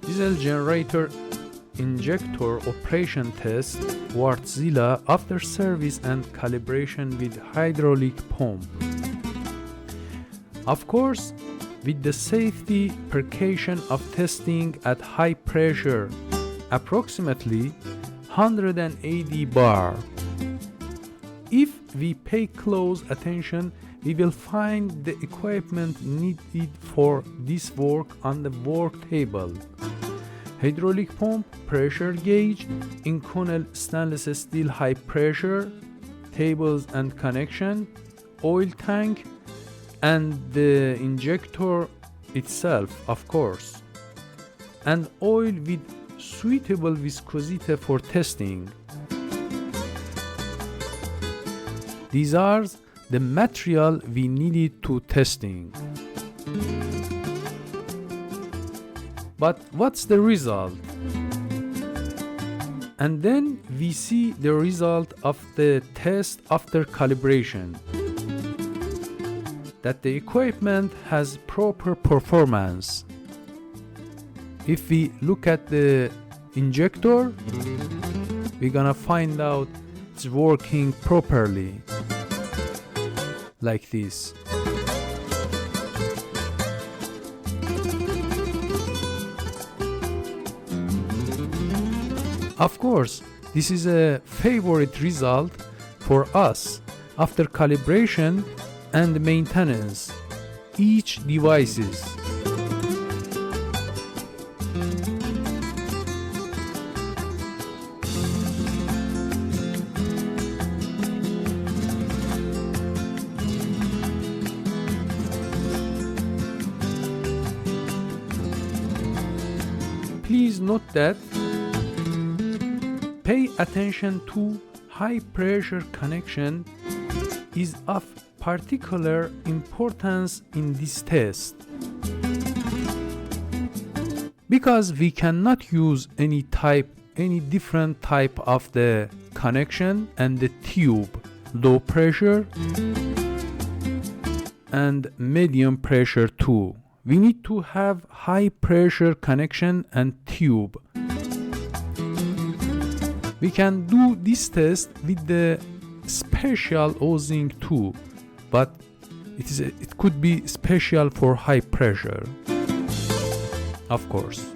Diesel generator injector operation test, Wartzila after service and calibration with hydraulic pump. Of course, with the safety precaution of testing at high pressure, approximately 180 bar. If we pay close attention, we will find the equipment needed for this work on the work table. Hydraulic pump, pressure gauge, Inconel stainless steel high pressure, tables and connection, oil tank, and the injector itself, of course, and oil with suitable viscosity for testing. These are the material we needed to testing. But what's the result? And then we see the result of the test after calibration, that the equipment has proper performance. If we look at the injector, we're gonna find out it's working properly, like this. Of course, this is a favorite result for us after calibration and maintenance each devices. Please note that pay attention to high pressure connection is of particular importance in this test, because we cannot use any different type of the connection and the tube, low pressure and medium pressure too. We need to have high pressure connection and tube. We can do this test with the special housing too, but it could be special for high pressure, of course.